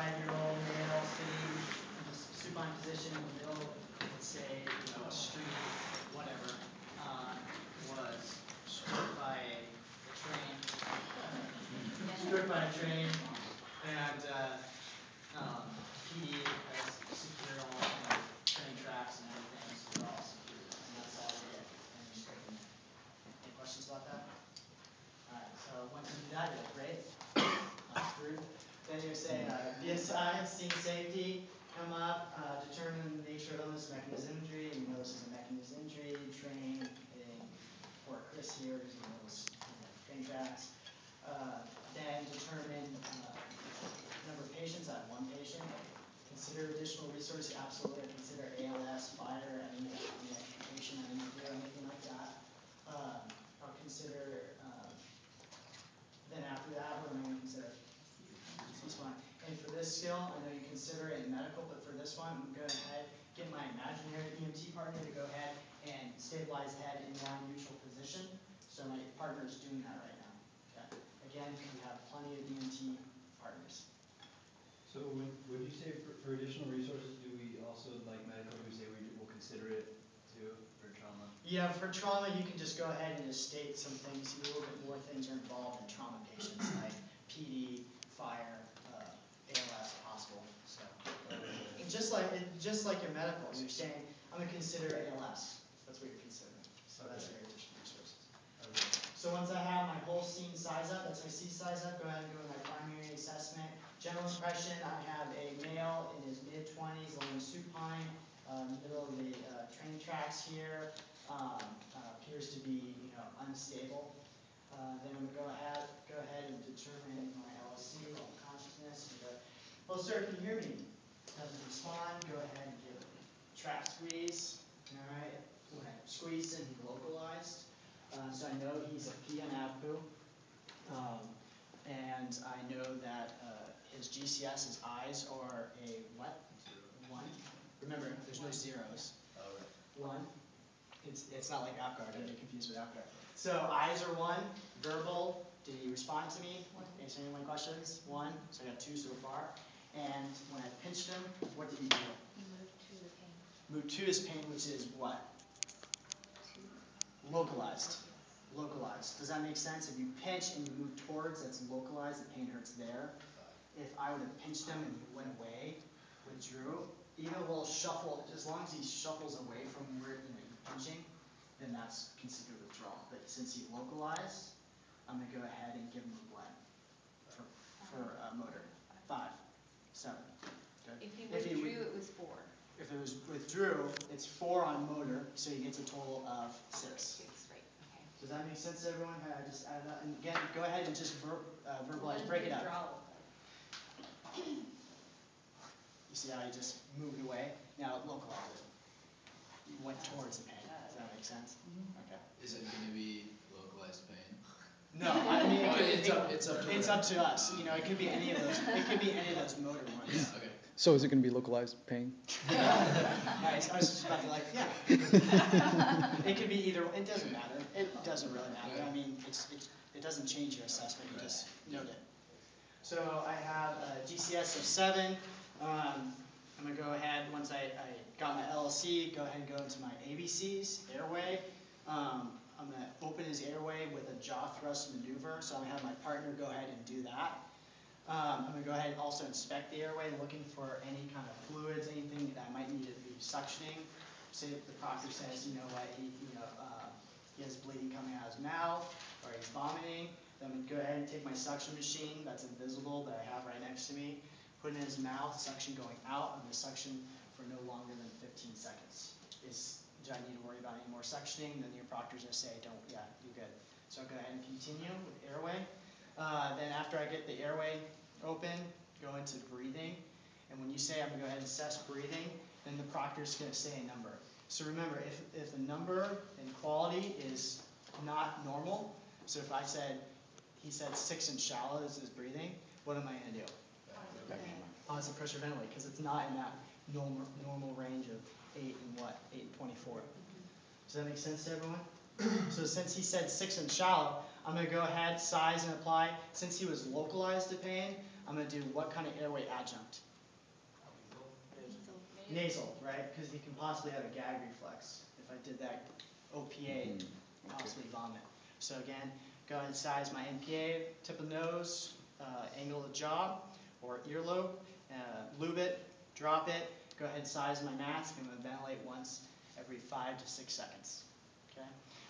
65-year-old male sitting in a supine position in the middle of, let's say, a street, whatever, was struck by a train, and PD has secured all the train tracks and everything, so they're all secured, and that's all we did, and we straightened it. Any questions about that? Alright, so once you do that, you're like, great, not screwed. Then you say, BSI, scene safety, come up, determine the nature of illness, mechanism injury, and you know this is a mechanism injury, train, hitting poor Chris here, because he knows train tracks. Then determine number of patients. I have one patient. Consider additional resources, absolutely. Consider ALS, fire, any amputation, I didn't do anything like that. I'll consider, then after that, what am I going to consider? C-spine. And for this skill, I know you consider it in medical, but for this one, I'm going to go ahead, get my imaginary EMT partner to go ahead and stabilize the head in now neutral position. So my partner is doing that right now. Okay. Again, we have plenty of EMT partners. So would you say for additional resources, do we also, like medical, do we say we will consider it too for trauma? Yeah, for trauma, you can just go ahead and just state some things. A little bit more things are involved in trauma patients, like PD, fire, ALS, hospital. So, just like your medical, you're saying, I'm going to consider ALS. That's what you're considering. So that's your additional resources. So once I have my whole scene size up, that's my C size up, go ahead and go to my primary assessment. General impression, I have a male in his mid-20s, laying supine, middle of the train tracks here, appears to be unstable. Then I'm going to go ahead and determine my LSC, level of consciousness. Well, sir, can you hear me? Doesn't respond, go ahead and give trap squeeze. All right, when I squeezed him, he localized. So I know he's a PN-AVPU. And I know that his GCS, his eyes are a what? 1. Remember, there's no zeros. Oh, right. 1. It's not like APGAR, don't get confused with APGAR. So eyes are 1. Verbal, did he respond to me? Answer any of my questions? 1. So I got 2 so far. And when I pinched him, what did he do? He moved to the pain. Moved to his pain, which is what? Localized. Localized. Does that make sense? If you pinch and you move towards, that's localized, the pain hurts there. If I would have pinched him and he went away, withdrew, even a little shuffle, as long as he shuffles away from where you're pinching, then that's considered withdrawal. But since he localized, I'm going to go ahead and give him a blend for motor. 5, 7. Good. If he withdrew, it was 4. If it was withdrew, it's 4 on motor, so he gets a total of 6. 6, right, okay. Does that make sense to everyone? I just added that. And again, go ahead and just verbalize, break it up. You see how he just moved away? Now localize it. He went towards the pain. Does that make sense? Okay. Is it going to be localized pain? No, I mean it's up to us. It could be any of those. It could be any of those motor ones. Yeah, okay. So is it going to be localized pain? Nice. I was just about to yeah. It could be either. It doesn't matter. It doesn't really matter. I mean, it doesn't change your assessment. You just note it. So I have a GCS of 7. I'm going to go ahead, once I got my LLC, go ahead and go into my ABCs, airway. I'm going to open his airway with a jaw thrust maneuver. So I'm going to have my partner go ahead and do that. I'm going to go ahead and also inspect the airway, looking for any kind of fluids, anything that I might need to be suctioning. Say if the proctor says, you know what, he has bleeding coming out of his mouth, or he's vomiting, then I'm going to go ahead and take my suction machine that's invisible that I have right next to me, put it in his mouth, suction going out. I'm going to suction for no longer than 15 seconds. Do I need to worry about any more suctioning? Then your proctor's going to say, don't, yeah, you're good. So I'll go ahead and continue with airway. Then after I get the airway open, go into breathing. And when you say I'm going to go ahead and assess breathing, then the proctor's going to say a number. So remember, if the number and quality is not normal, so if he said 6 and shallow is his breathing, what am I going to do? Positive pressure ventilate, because it's not in that normal range of 8 and what? 8 and 24. Does that make sense to everyone? So since he said 6 and shallow, I'm going to go ahead, size and apply. Since he was localized to pain, I'm going to do what kind of airway adjunct? Nasal, right? Because he can possibly have a gag reflex. If I did that OPA, possibly vomit. So again, go ahead and size my NPA, tip of the nose, angle of the jaw or earlobe, lube it, drop it. Go ahead and size my mask. I'm going to ventilate once every 5 to 6 seconds. Okay?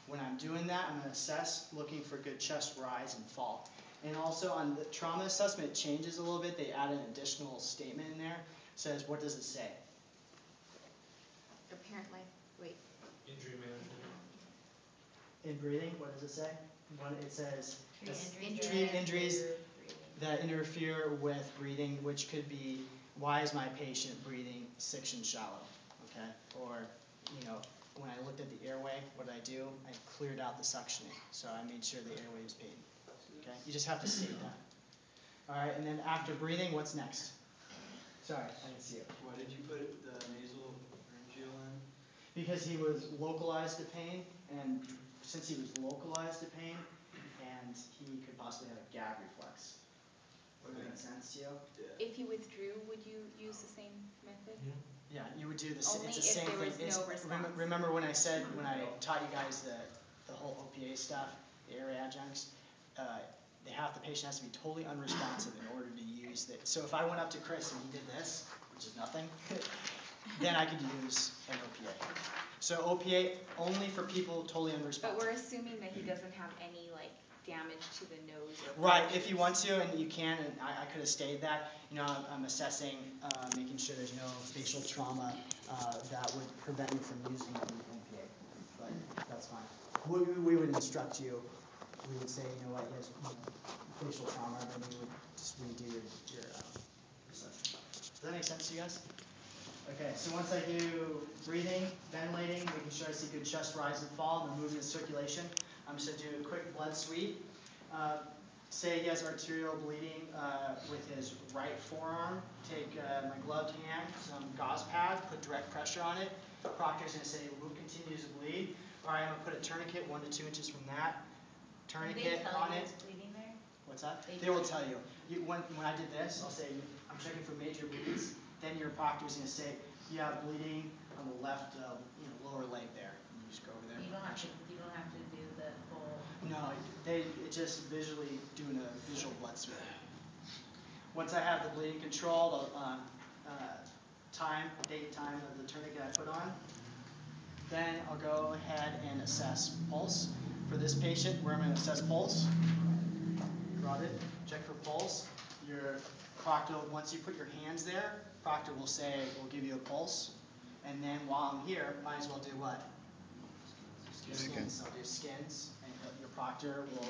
When I'm doing that, I'm going to assess, looking for good chest rise and fall. And also on the trauma assessment, it changes a little bit. They add an additional statement in there. It says, what does it say? Apparently, wait. Injury management. In breathing, what does it say? It says Treat treat injuries breathing. that interfere with breathing, which could be, why is my patient breathing 6 and shallow? Okay? Or, you know, when I looked at the airway, what did I do? I cleared out the suctioning. So I made sure the airway was patent. Okay? You just have to state that. All right, and then after breathing, what's next? Sorry, I didn't see it. Why did you put the nasal pharyngeal in? Because he was localized to pain, and since he was localized to pain, and he could possibly have a gag reflex. Does that make sense to you? If you withdrew, would you use the same method? Yeah, you would do Only it's the if same there thing. was no response. Remember when I said, when I taught you guys the whole OPA stuff, the airway adjuncts, the patient has to be totally unresponsive in order to use that. So if I went up to Chris and he did this, which is nothing, then I could use an OPA. So OPA only for people totally unresponsive. But we're assuming that he doesn't have any like damage to the nose or Right, if you want to, and you can, and I could have stated that, you know, I'm assessing, making sure there's no facial trauma that would prevent you from using the NPA, but that's fine. We would instruct you, we would say, you know what, yes, facial trauma, then we would just redo your assessment. Does that make sense to you guys? Okay, so once I do breathing, ventilating, making sure I see good chest rise and fall, and then moving the circulation, I'm just going to do a quick blood sweep. Say he has arterial bleeding with his right forearm. Take my gloved hand, some gauze pad, put direct pressure on it. Proctor's going to say, wound continues to bleed. All right, I'm going to put a tourniquet 1 to 2 inches from that. Tourniquet on it. bleeding there? What's that? They will tell you. When I did this, I'll say, I'm checking for major bleeds. Then your proctor's going to say, you have bleeding on the left lower leg there. And you just go over there. You don't have to do the full. No, it just visually doing a visual blood sweep. Once I have the bleeding controlled, I'll date and time of the tourniquet I put on. Then I'll go ahead and assess pulse. For this patient, where I'm going to assess pulse, carotid, check for pulse. Your proctor, once you put your hands there, proctor will say, we'll give you a pulse. And then while I'm here, might as well do what? Skins. I'll do skins, and your proctor will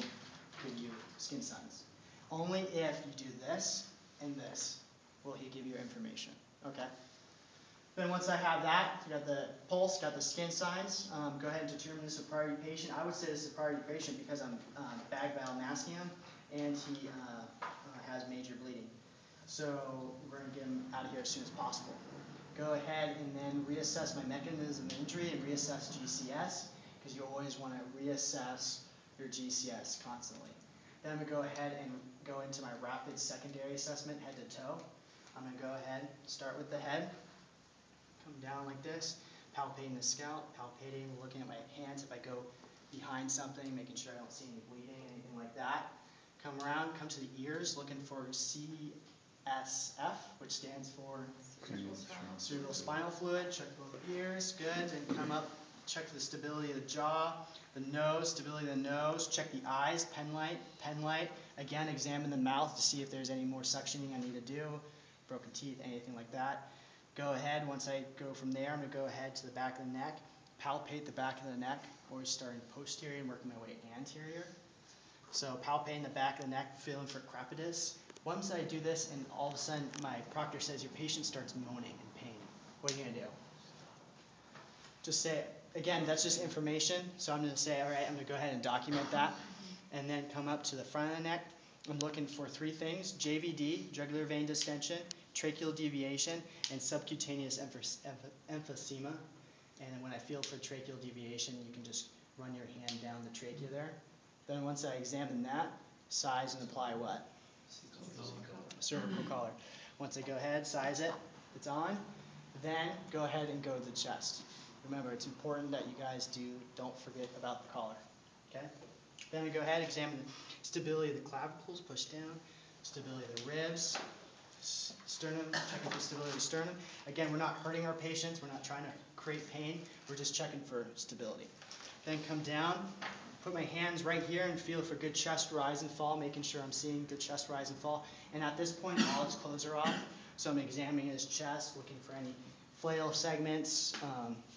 give you skin signs. Only if you do this and this will he give you information. Okay? Then once I have that, you got the pulse, got the skin signs, go ahead and determine this is a priority patient. I would say this is a priority patient because I'm bag valve masking him, and he has major bleeding. So we're going to get him out of here as soon as possible. Go ahead and then reassess my mechanism of injury and reassess GCS, because you always want to reassess your GCS constantly. Then I'm going to go ahead and go into my rapid secondary assessment, head to toe. I'm going to go ahead, start with the head, come down like this, palpating the scalp, palpating, looking at my hands if I go behind something, making sure I don't see any bleeding, anything like that. Come around, come to the ears, looking for CSF, which stands for cerebral spinal fluid. Check both ears, good. Then come up, check the stability of the jaw, the nose, stability of the nose. Check the eyes, pen light. Again, examine the mouth to see if there's any more suctioning I need to do, broken teeth, anything like that. Go ahead, once I go from there, I'm going to go ahead to the back of the neck, palpate the back of the neck, always starting posterior and working my way anterior. So palpating the back of the neck, feeling for crepitus. Once I do this and all of a sudden my proctor says your patient starts moaning in pain, what are you going to do? Just say, again, that's just information, so I'm going to say, all right, I'm going to go ahead and document that, and then come up to the front of the neck. I'm looking for 3 things: JVD, jugular vein distension, tracheal deviation, and subcutaneous emphysema. And when I feel for tracheal deviation, you can just run your hand down the trachea there. Then once I examine that, size and apply what? Cervical collar. Once I go ahead, size it, it's on, then go ahead and go to the chest. Remember, it's important that you guys don't forget about the collar, okay? Then we go ahead, examine the stability of the clavicles, push down, stability of the ribs, sternum, checking for stability of the sternum. Again, we're not hurting our patients, we're not trying to create pain, we're just checking for stability. Then come down, put my hands right here and feel for good chest rise and fall, making sure I'm seeing good chest rise and fall. And at this point, all his clothes are off, so I'm examining his chest, looking for any flail segments.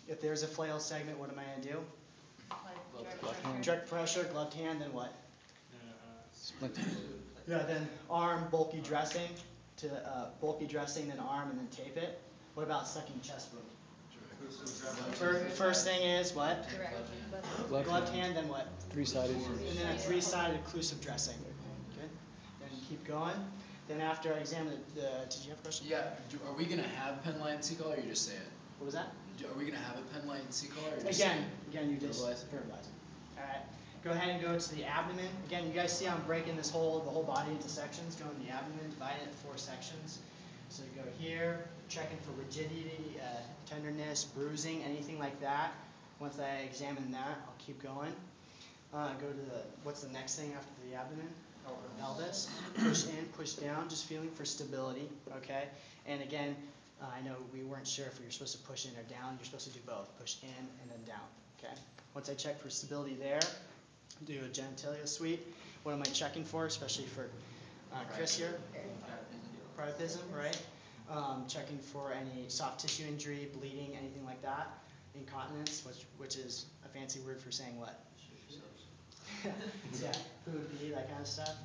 If there's a flail segment, what am I going to do? Direct pressure, gloved hand, then what? Yeah, then arm, bulky dressing, then arm, and then tape it. What about second chest wound? First thing is what? Gloved hand, then what? Three-sided. And then a three-sided occlusive dressing. Good. Then keep going. Then after I examine did you have a question? Yeah, are we gonna have pen light and C-collar, or you just say it? What was that? Are we gonna have a pen light and C-collar, or just Again, you just verbalize it? verbalize it. All right. Go ahead and go to the abdomen. Again, you guys see I'm breaking the whole body into sections. Go in the abdomen, divide it into 4 sections. So go here, checking for rigidity, tenderness, bruising, anything like that. Once I examine that, I'll keep going. Go to what's the next thing after the abdomen? Pelvis. Push in, push down, just feeling for stability, okay? And again, I know we weren't sure if you're supposed to push in or down. You're supposed to do both, push in and then down, okay? Once I check for stability there, do a genitalia sweep. What am I checking for, especially for Chris here? Priapism, right? Checking for any soft tissue injury, bleeding, anything like that. Incontinence, which is a fancy word for saying what? Yeah, food, pee, that kind of stuff.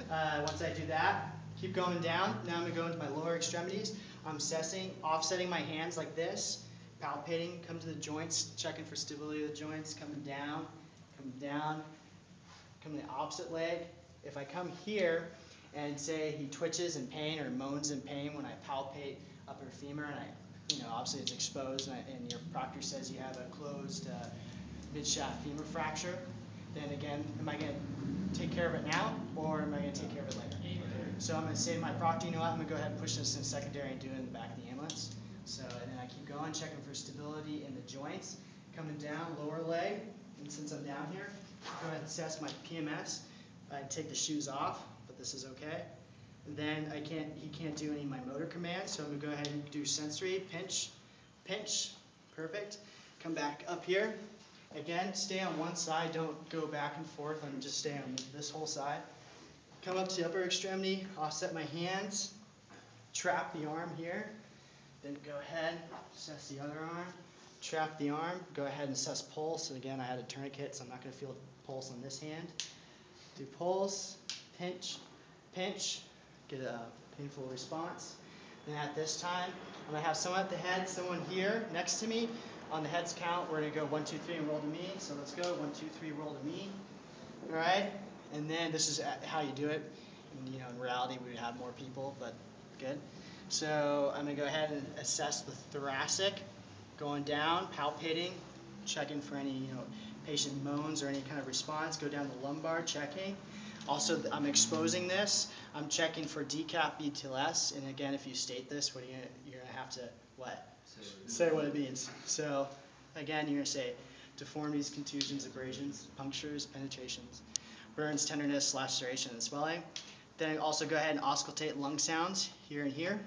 Once I do that, keep going down. Now I'm going to go into my lower extremities. I'm offsetting my hands like this, palpating, come to the joints, checking for stability of the joints, coming down, come to the opposite leg. If I come here and say he twitches in pain or moans in pain when I palpate upper femur and obviously it's exposed and your proctor says you have a closed mid-shaft femur fracture, then again, am I going to take care of it now or am I going to take care of it later? So I'm going to say to my proctor, you know what, I'm going to go ahead and push this in secondary and do it in the back of the ambulance. So, and then I keep going, checking for stability in the joints, coming down, lower leg, and since I'm down here, go ahead and assess my PMS. I take the shoes off, but this is okay. And then he can't do any of my motor commands, so I'm going to go ahead and do sensory, pinch, perfect. Come back up here. Again, stay on one side, don't go back and forth, I'm just stay on this whole side. Come up to the upper extremity, offset my hands, trap the arm here, then go ahead, assess the other arm, trap the arm, go ahead and assess pulse. And again, I had a tourniquet, so I'm not going to feel pulse on this hand. Do pulse, pinch, get a painful response. Then at this time, I'm going to have someone at the head, someone here next to me. On the head's count, we're going to go 1, 2, 3 and roll to me. So let's go, 1, 2, 3, roll to me. All right, and then this is how you do it. And, in reality, we would have more people, but good. So I'm going to go ahead and assess the thoracic, going down, palpating, checking for any patient moans or any kind of response. Go down the lumbar, checking. Also, I'm exposing this. I'm checking for decap BTLS. And again, if you state this, you're going to have to what? Say what it means. So again, you're going to say deformities, contusions, abrasions, punctures, penetrations, burns, tenderness, laceration, and swelling. Then also go ahead and auscultate lung sounds here and here.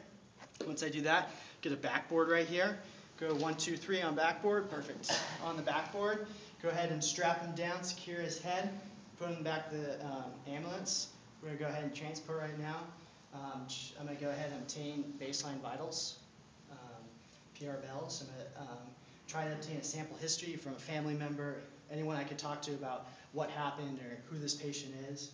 Once I do that, get a backboard right here. Go 1, 2, 3 on backboard. Perfect. On the backboard, go ahead and strap him down, secure his head, put him back to the ambulance. We're going to go ahead and transport right now. I'm going to go ahead and obtain baseline vitals, PR bells. I'm going to try to obtain a sample history from a family member, anyone I could talk to about what happened or who this patient is.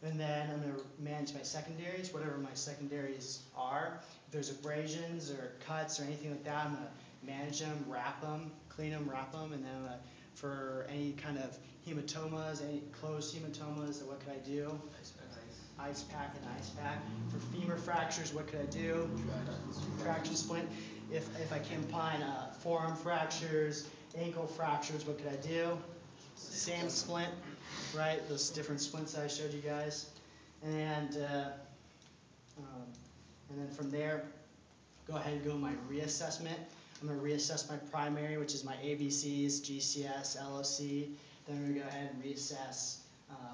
And then I'm going to manage my secondaries, whatever my secondaries are. If there's abrasions or cuts or anything like that, I'm going to manage them, wrap them, clean them, wrap them. And then for any kind of hematomas, any closed hematomas, what could I do? Ice pack and ice pack. For femur fractures, what could I do? Traction splint. If I came upon forearm fractures, ankle fractures, what could I do? SAM splint. right? Those different splints that I showed you guys. And then from there, go ahead and go my reassessment. I'm going to reassess my primary, which is my ABCs, GCS, LOC. Then I'm going to go ahead and reassess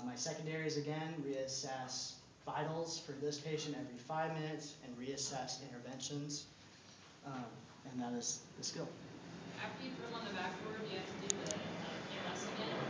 my secondaries again, reassess vitals for this patient every 5 minutes, and reassess interventions. And that is the skill. After you put them on the backboard, do you have to do the EMS again?